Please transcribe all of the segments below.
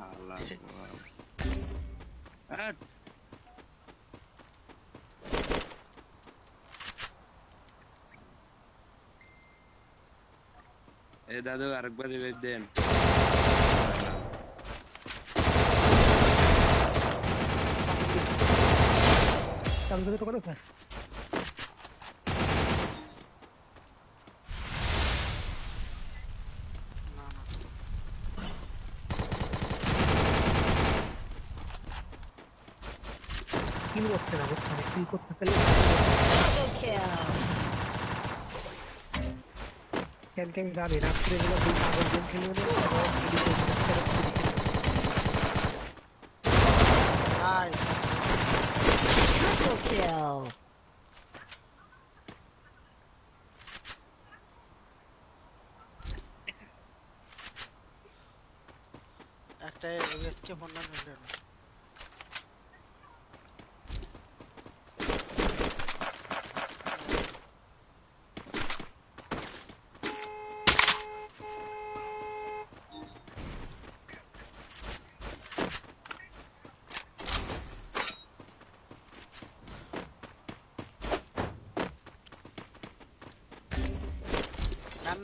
আল্লাহ আট এই দাদু আরেকবার রিভাইভ দেন চালু তো করো স্যার না না কিল করতে না বুঝছো কিল করতে পেলে Double kill. কেন কেন জানি রাত্রে বেলা দুই পাগল গেম খেলে ভাই Triple kill. একটা এসকে ফোন না নিলে না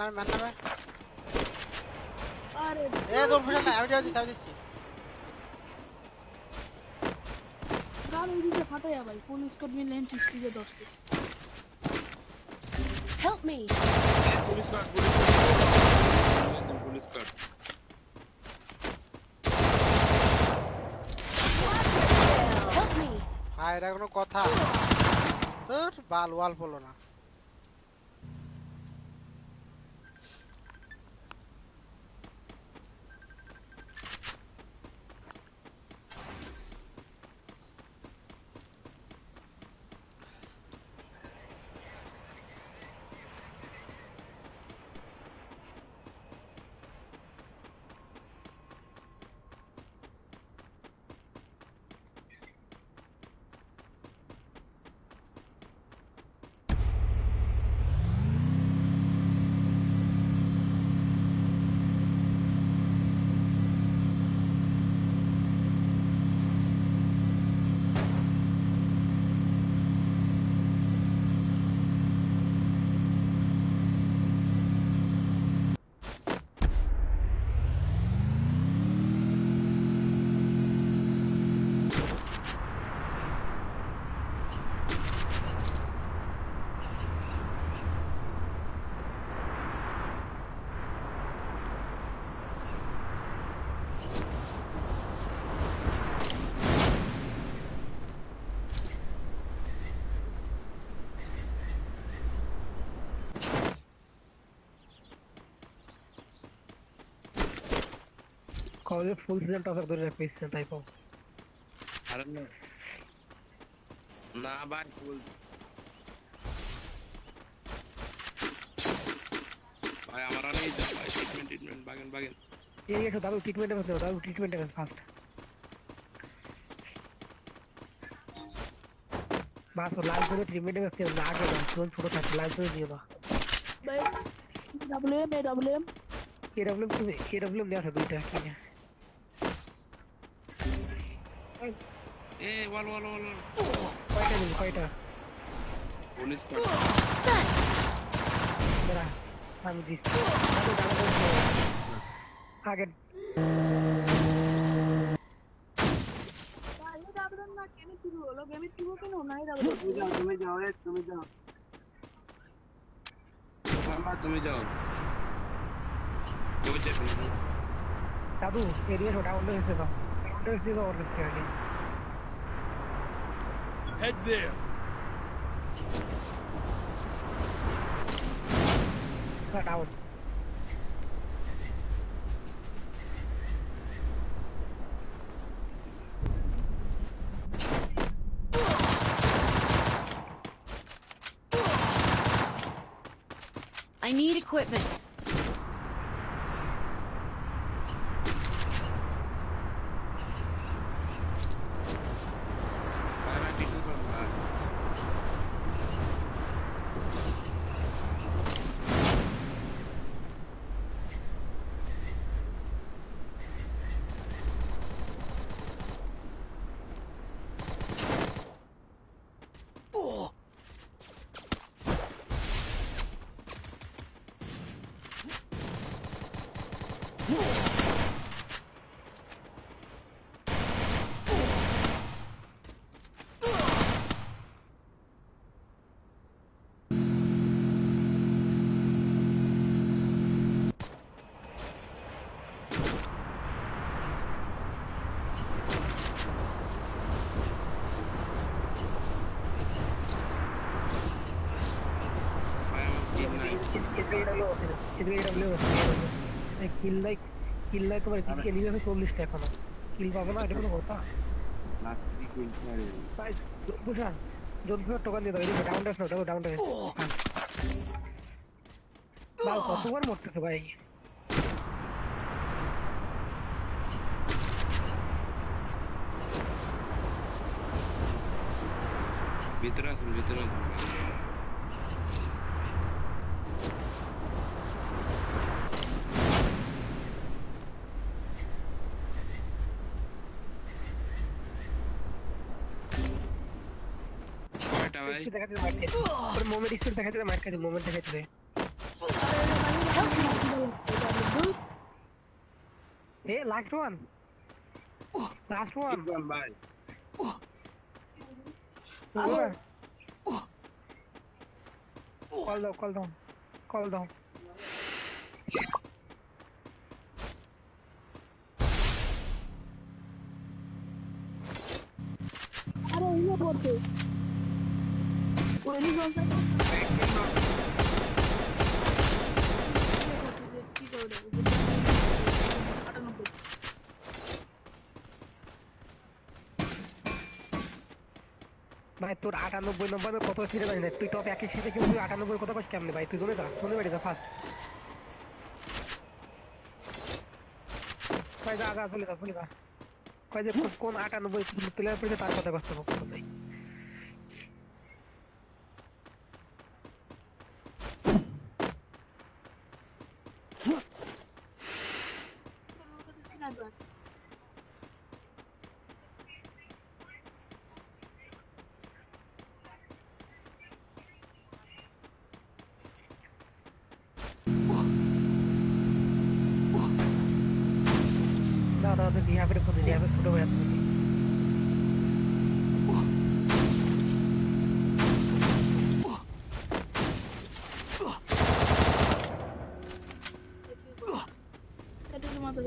ম্যান নামে আরে এ তোর ফুসে না আমি দিচ্ছি গান ওইদিকে ফাটাইয়া ভাই ফুল স্কোর মিললেন 60 কে 10 কে Help me. Police card police card Help me. হ্যাঁ এটা কোনো কথা তোর বাল ওয়াল পড়লো না কলেজে ফুল সিজন টসার ধরে রাখতেছেন তাই পাও আরে না না ভাই ফুল ভাই আমার অনেক ভাই ট্রিটমেন্ট বাগেন এই একটু দাদু ট্রিটমেন্টে বসে দাদু ট্রিটমেন্টে বসে ফার্স্ট বাস লাইভ করে ট্রিটমেন্টে বসে না আগে না ফোন ছোট থাকে লাইভ করে দিও না ভাই ডব্লিউএম এডব্লিউএম নেওয়া আছে দুইটা কিনে এ ওয়াল কয়টা দিন কয়টা পুলিশ কার্ড দাঁড়া আমি দিচ্ছি আগে ভাই ডাবলুএম না কেন শুরু হলো গেমে শুরু কেন নাই ডাবলুএম তুমি যাও মামা তুমি যাও দাদু এরিয়া ডাউন হয়েছে তো ডাউন হয়েছে তো ওর কাছে আগে Head there. Down I need equipment. এদিকে এডব্লিউ কিল লাইক তোমার কি নিয়ে আছে 40টা এখনো কিল পাবে না এটা কোনো কথা ভাই বুঝান জোনপুর টোকান দিয়ে দাও এদিকে ডাউন ডাউন দাও ডাউন ডাউন ভাই কতবার মরতেছে ভাই ভিতরে আসুন কয়টা ভাই দেখাতে মার খেয়ে ওর মোমেন্ট স্পিড দেখাতে মার খেয়ে মোমেন্ট দেখাতে এ লাস্ট ওয়ান ভাই কল দাও আরে ইনো করতে ওই নিউজ কি করে 98 ভাই তোর 98 নম্বর কত ছিল জানি না তুই টপ 1 এর সাথে কেউ 98 কত পাস কেমনে ভাই তুই জোনে বাড়ি যা ফার্স্ট ভাই যা চলে যা কয় যে কোন 98 প্লেয়ার পড়ে তার কথা কষ্ট বক্তব্য নাই স্নাইপার দাদা দিয়া করে ফোন দিয়া ছোট ভাই তুমি এটা কি মাথা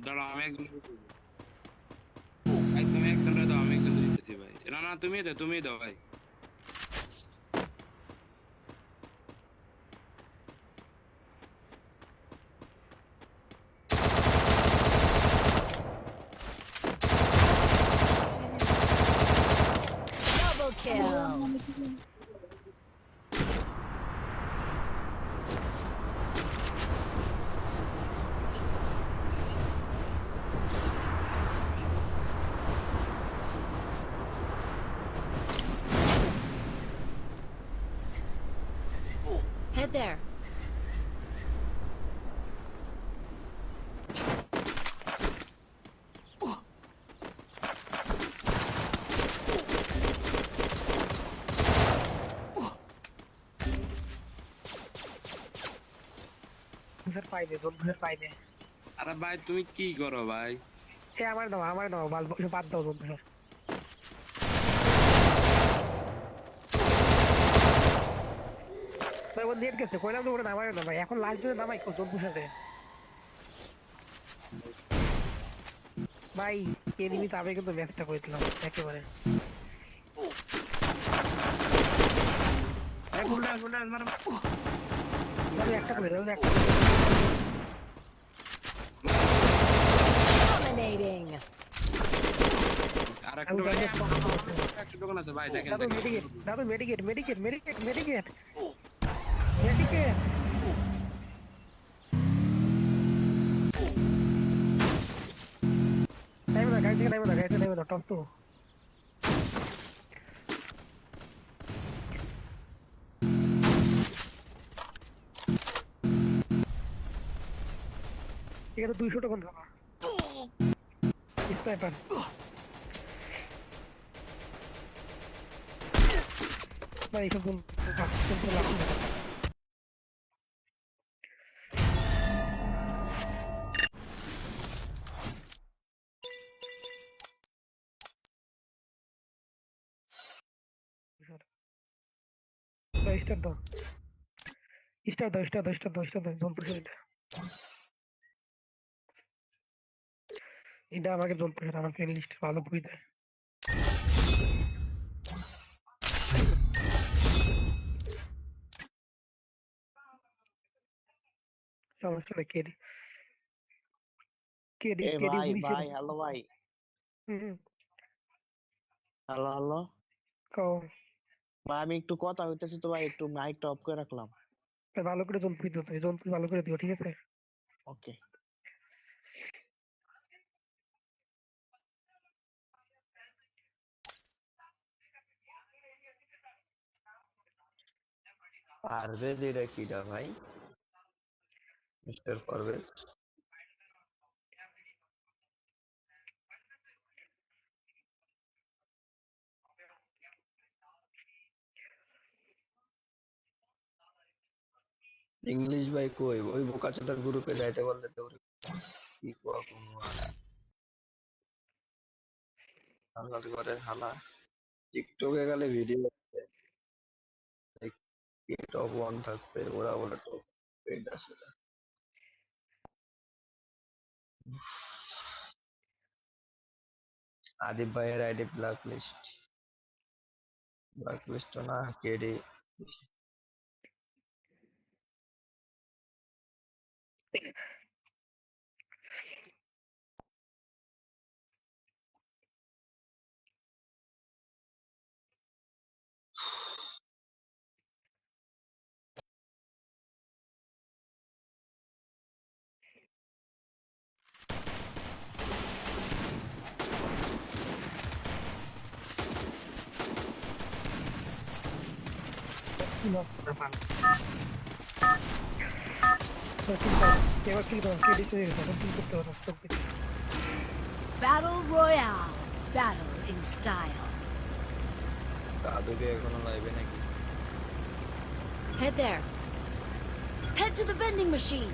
দাঁড়া আমি একজন ভাই তুমি একজনটা দাও আমি একজন দিতেছি ভাই না তুমি দাও ভাই Double kill. Head there. Sir পাইবে জোনপুরের পাইবে আরে ভাই তুমি কি করো ভাই এ আমার দাও বাদ দাও জোনপুরের ভাই ও নেট গেছে কইলাম তো ওরে নামায় না ভাই এখন লাস্ট জোনে নামাই কো জোনপুর সাথে ভাই এনিমি তাবে কিন্তু ম্যাচটা করে দিলাম একেবারে এই গুন্ডা মার ভাই একটা করে দাও একটা Dominating. আর একটা ভাই একটা দোকান আছে ভাই দেখেন দাদু মেডিকেট গাইতে নেবে না টপ তো এখানে 200 টাকা খাবা স্নাইপার ভাই এসব কোন লাগছে না স্টার দাও জোনপুর সাইড এটা আমাকে জোন পুশ আমাকে লিস্ট ভালো বই দেয়। সমস্যা নেই, কেডি কেডি এ কেডি ভাই 19-এর। ভাই হ্যালো ভাই, হুম, হ্যালো হ্যালো কও। ভাই, আমি একটু কথা হইতেছি তো ভাই, একটু মাইকটা অফ করে রাখলাম। ভালো করে জোন পুশ দিও, তুমি জোন পুশ ভালো করে দিও, ঠিক আছে? ওকে। পারভেজ এটা কিডা ভাই? মিস্টার পারভেজ। ইংলিশ ভাই কই? ওই বোকাচোদার গ্রুপে যাইতে বললে তো ওরে কি কোয়া কোনো আর হালার করে হালা। টিকটকে গেলে ভিডিও টপ ওয়ান থাকবে, ওরা বলে টপ এটা সেটা। আদিব ভাইয়ের ID black list, black list না কেডি। এবার কিল করো, কেডি চলে গেছে, এখন কিল করতে পারো, সব কিছু। Battle Royale. Battle in style. দাদুকে এখনো লাইভে নাকি? Head there. Head to the vending machine.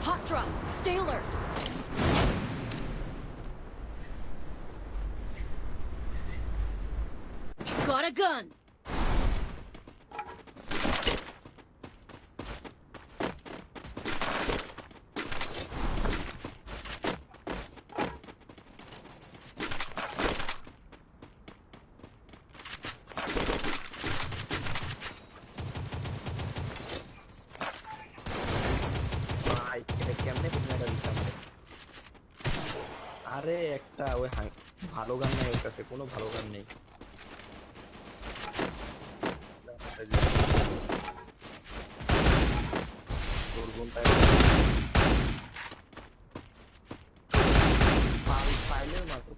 Hot drop. Stay alert. Got a gun. ভাই এটা কেমনে মেরে দিতাম রে? আরে একটা ওই ভালো গান নেই ওর কাছে, কোনো ভালো গান নেই। তোর বোনটা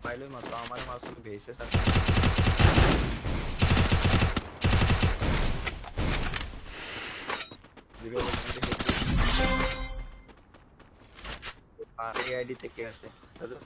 পাইলে মাত্র আমার মাসুল ভেসে থাকে। আর এই আইডি থেকে আছে দাদু।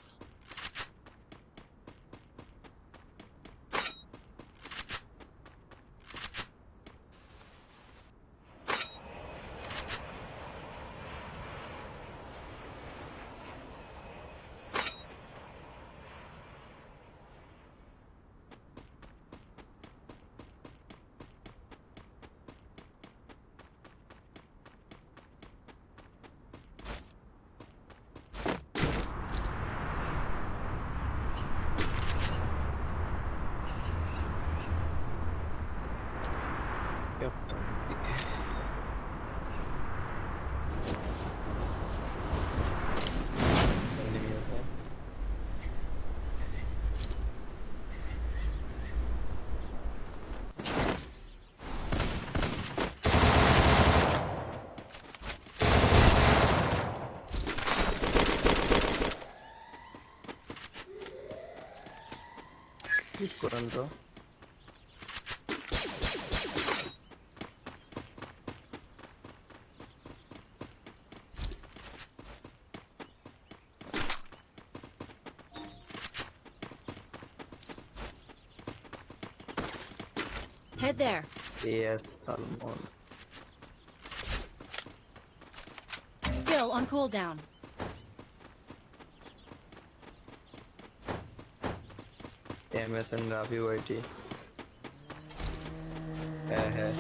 ঠিক করেন তো। Head there. S Salmon Skill on cooldown. MSN Rafi YT হ্যাঁ হ্যাঁ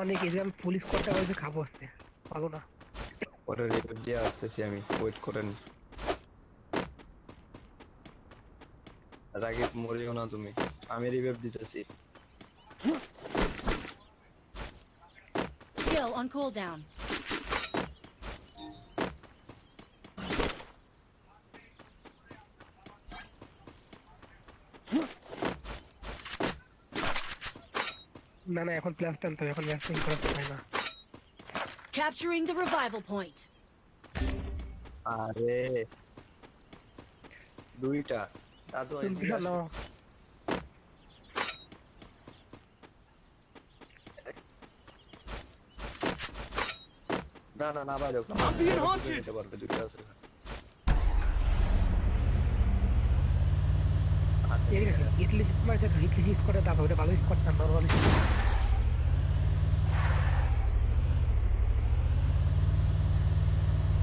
অনেক এসে আমি পুলিশ করতে পারছি খাবো আসতে ভালো না পরে রিপোর্ট দিয়ে আসতেছি আমি ওয়েট করেন রাগিব মরিও না তুমি আমি রিভাইভ দিতেছি Skill on cooldown. না না এখন প্লাস টানতে হবে এখন ম্যাচিং করা হয় না Capturing the revival point. আরে দুইটা দাদু তুমি না না না না বাজো না নিতে পারবে দুইটা আছে এই ইটলি মানে ইটলি করে দাও ওটা ভালো স্কোর না নরমাল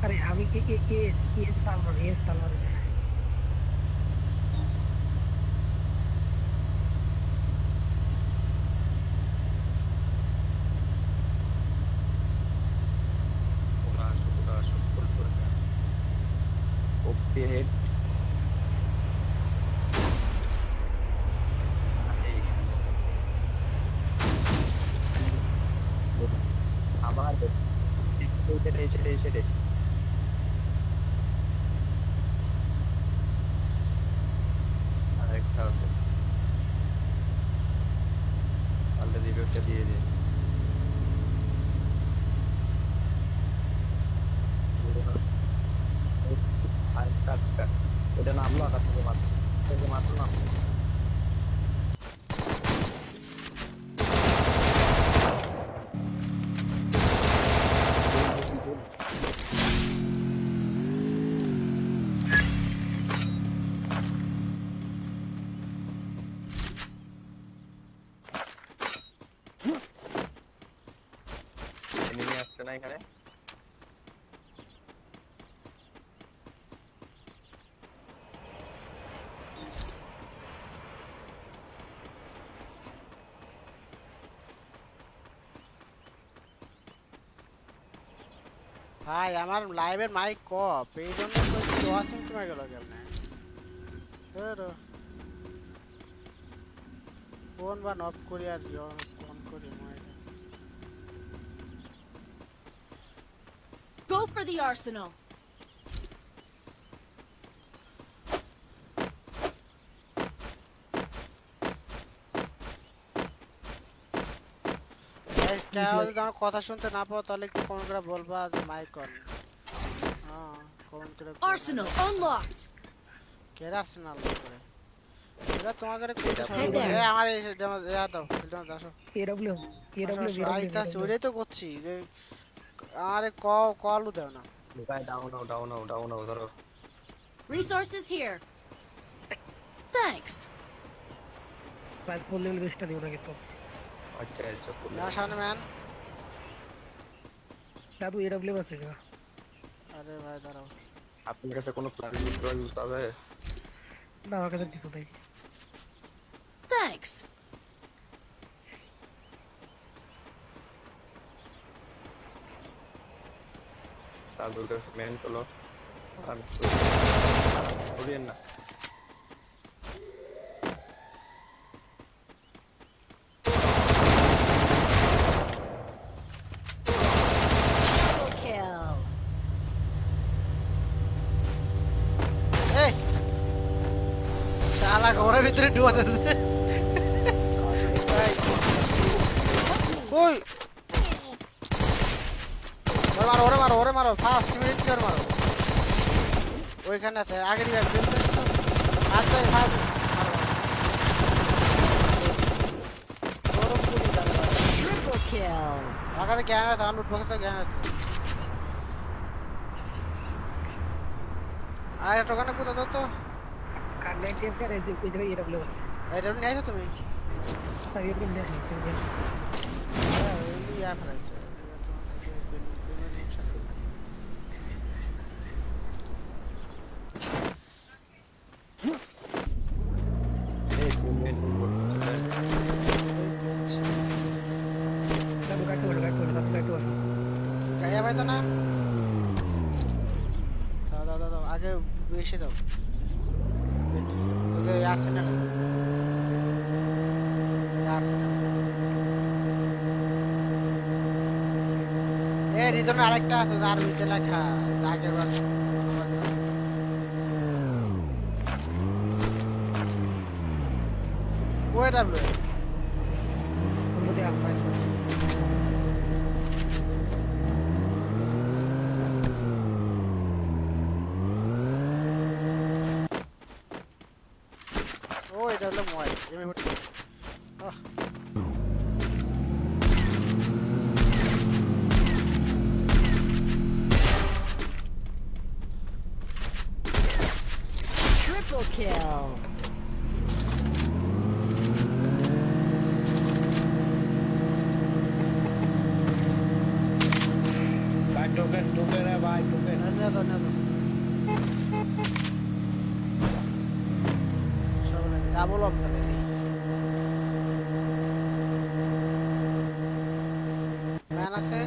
আরে আমি এ সালমান ওকে হেড আবার সেটাই আরেকটা আছে আলাদা রিভিউটা দিয়ে দিন আরেকটা এটা নামলো আকাশ থেকে মাত্র নামলো এনিমি আসছে না এখানে ভাই আমার লাইভের মাইক কপ এই জন্য তো ওয়াচিং কমে গেল কেমনে ফোন বা অফ করি আর অন করি mike Go for the arsenal. Guys কেউ যদি আমার কথা শুনতে না পাও তাহলে একটু কমেন্ট করে বলবা যে মাইক অন হ্যাঁ কমেন্ট করে Arsenal unlocked. কে আর্সেনাল করে এটা তোমাকে কইতে Hey there. এ আমার এই দাও ফিল্টার দাও এডব্লিউ আইতা ওইটাই তো করছি যে আরে কলও দাও না ভাই ডাউন ধরো Resources here. Thanks. প্রায় ফুল লেভেল বেস্টটা দিও না কিন্তু আচ্ছা না সামনে ম্যান দাদু এডব্লিউ আছে না আরে ভাই দাঁড়াও আপনার কাছে কোনো প্ল্যান ইউজ হবে না আমার কাছে কিছু নেই Thanks. দাদুর কাছে মেন হলো আর বলিয়েন না Double kill. এই শালা ঘরের ভিতরে ঢুকে দিতে কই ওরে মারো ফাস্ট মিনিট করে মারো ওইখানে আছে আগের ব্যাগ হাত ধরে মার Triple kill. আগাতে জ্ঞান আছে লুট বক্সে জ্ঞান আছে আর টোকানে কোথাও দাও তো কার 90 কার এই যে এই জায়গায় এটা বলে এটা নিয়ে আইছো তুমি আমি এরকম নিয়ে আসি হ্যাঁ ওই ইয়া ফেলাইছে এই তুমি মেনটেন করতে দাও গাড়ি বলে গাড়ি বলে গায়া পাইতো না দাও আগে বেশি দাও ওই যে আর্সেনাল রিজনে আরেকটা আছে আর ভিতরে লেখা আগের বার ওই ডাব্লিউ মধ্যে পাইছো ও এটা হলো মোবাইল এমনি ভর্তি Triple kill. ভাই টোকেন রে ভাই টোকেন নিয়ে দাও ডাবল অপশন ম্যান আছে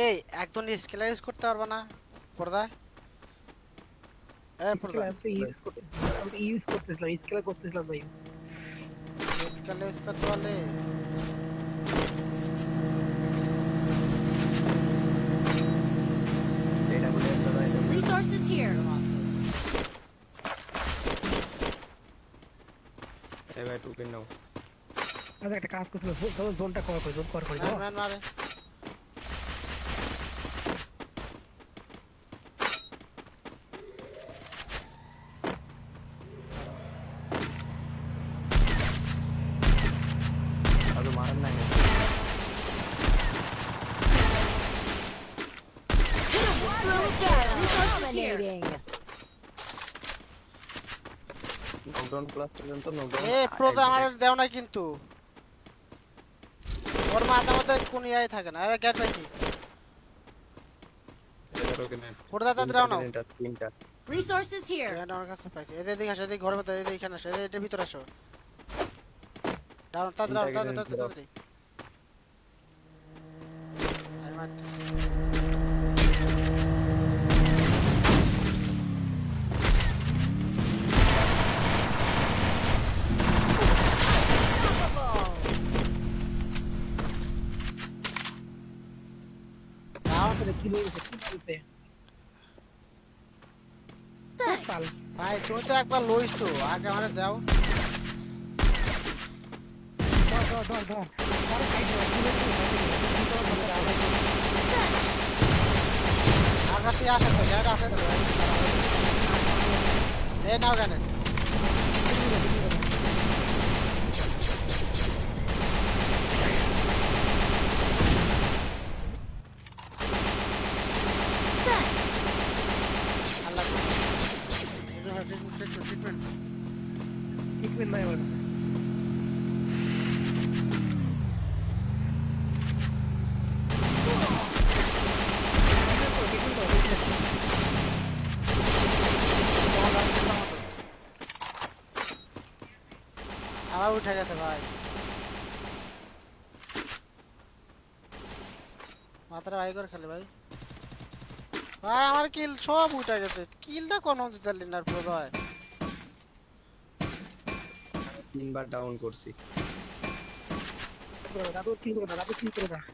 এই একজন স্কেলার ইউজ করতে পারবে না পর্দায় পর্দা ইউজ করতেছিলাম স্কেল করতেছিলাম ভাই স্কেলার ইউজ করতে পারলে এটা বলে একটা ভাই Resources here. এই ভাই টোকেন নাও আচ্ছা একটা কাজ করছিল জোনটা কভার করে জোন কভার করে দাও ম্যান মারে আরে মারেন না Dominating. নকডাউন প্লাস পর্যন্ত নকডাউন প্রোজা আমার দেও না কিন্তু ওর মাথা মধ্যে কোন ইয়াই থাকে না গেট পাইছি পর্দা তাদের দাও না তিনটা Resources here. এটা আমার কাছে পাইছি এদের দিকে আসো এদিকে ঘরের মধ্যে এদিকে এখানে আসো এদের ভিতরে আসো ডাউন তাদের আই মারতে কি বলছে কি বলতে Thanks. ভাই তুমি তো একবার লইছ তো আগে আমারে দাও ধর আগাতে আসে তো যারা আছে তো এই নাও গানে Thanks. আল্লাহ ট্রিটমেন্ট ট্রিটমেন্ট নাই বল আমার উঠে গেছে ভাই মাথাটা ভাই করে খেলে ভাই ভাই আমার কিল সব উঠে গেছে কিলটা কোন দিতে লিনার প্রো হয় তিনবার ডাউন করছি দাদু কি করে না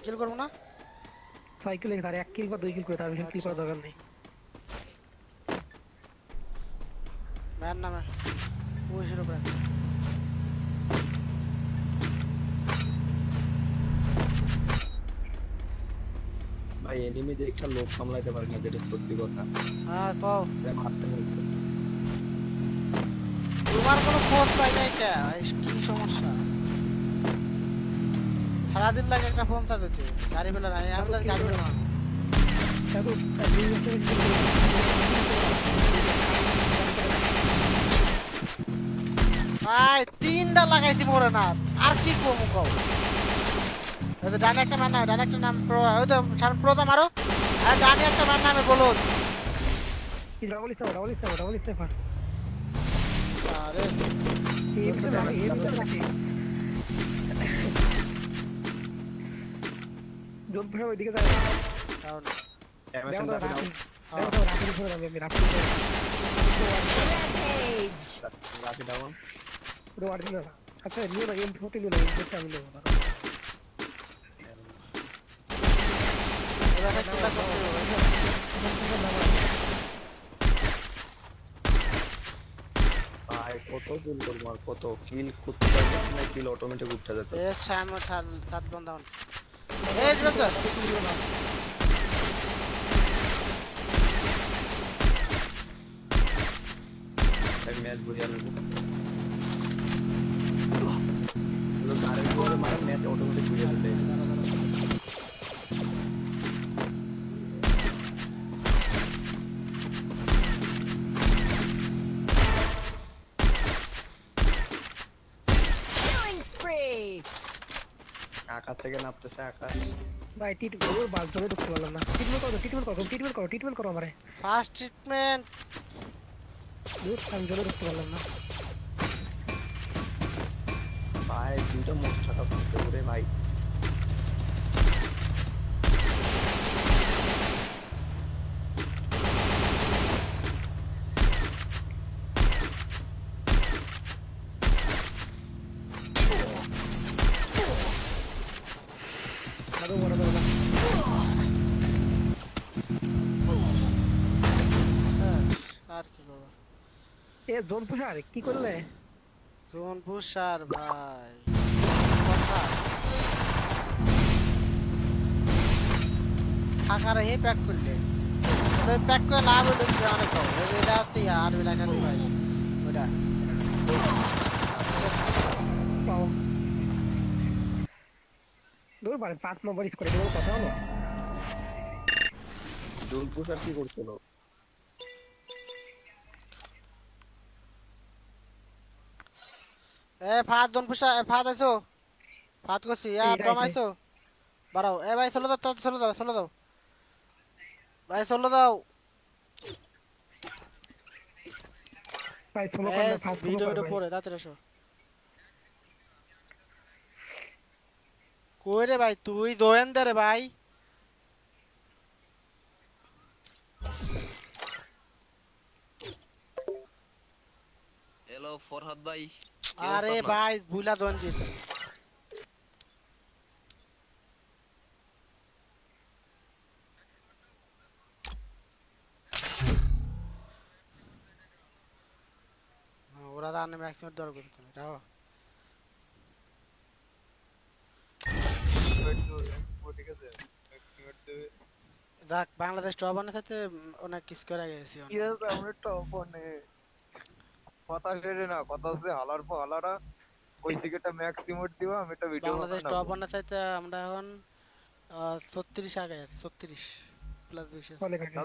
কিল করবো না সাইকেলে ধর 1 কিল বা 2 কিল করে তার বেশি কিল করার দরকার নেই ম্যান নামে ওই শিরো প্রায় ভাই এনিমি দেখে লোক সামলাইতে পারে না যেটা সত্যি কথা হ্যাঁ কও মারতে তোমার কোনো খোঁজ পাই নাই কে কি সমস্যা সারাদিন লাগে একটা ফোন চার্জ হচ্ছে গাড়ি ফেলে নাই আমি তো গাড়ি ফেলে না এত ভাই তিনটা লাগাইছি মোরে না আর কি কমু কও ওই তো ডানে একটা মান নামে ডানে একটা নাম প্রো ওই তো সামনে প্রোটা মারো আর ডানে একটা মান নামে বলো ডাবল স্টেপ আরে এই ভিতরে রাখি জোন পুরো ওইদিকে যায় কারণ এমএসএন দেখো রাখি রাখি পুরো আমি রাখি Rampage. রাখি দাও পুরো অরিজিনাল আচ্ছা নিও না M40 নিও না M40 আমি নেব এবার একটা করতে ভাই কত কিল করবো আর কত কিল করতে পারছি না কিল অটোমেটিক উঠতে যেত এ সামনে সাত বন্ধ এই যে তো তাই ম্যাচ বুঝিয়ে নেবো গাড়ির পরে মানে ম্যাচ অটোমেটিক বুঝিয়ে দেবে Killing spree. আকাশ থেকে নামতেছে আকাশ ভাই টিট ওর বাল ধরে ঢুকতে পারলাম না ট্রিটমেন্ট করো আমারে ফার্স্ট ট্রিটমেন্ট দূর আমি জলে ঢুকতে পারলাম না ভাই দুইটা মোট টাকা করতে করে ভাই আরো বড় বড় না আর কি করব এ জোন পুষার কি করলে জোন পুষার ভাই কথা আকারে হে প্যাক করলে ওই প্যাক করে লাভ হলো কি অনেক কম এটা আছে আর বিলা কাছে ভাই ওটা পাও দূর বারে 5 নম্বর স্কোর দেবো কথা হলো জুলপুস আর কি করছিল এ ফাদ জোন পুষা ফাদ আইছো ফাদ করছি আর এই টম রাইট আইছো বাড়াও এ ভাই চলো দাও ভাই চলো দাও ভাই সোলো এ করলে ফাস্ট ভিডিও পরে তাড়াতাড়ি এসো কই রে ভাই তুই দোয়েন দে রে ভাই হ্যালো ফরহাদ ভাই আরে ভাই ভুলা দোয়েন দিস ওরা দাঁড়ানো ম্যাক্সিমাম দর করতে না রাও যাক বাংলাদেশ টপ অনের সাথে অনেক কিছু করে গেছি আমরা টপ অনে কথা ছেড়ে না কথা হচ্ছে হালার পর হালারা ওই সিগারেটটা ম্যাক্সিমাম দিবা আমি একটা ভিডিও বাংলাদেশ টপ অনের সাথে আমরা এখন 36 আগে আছি 36 প্লাস 20 অনেক আগে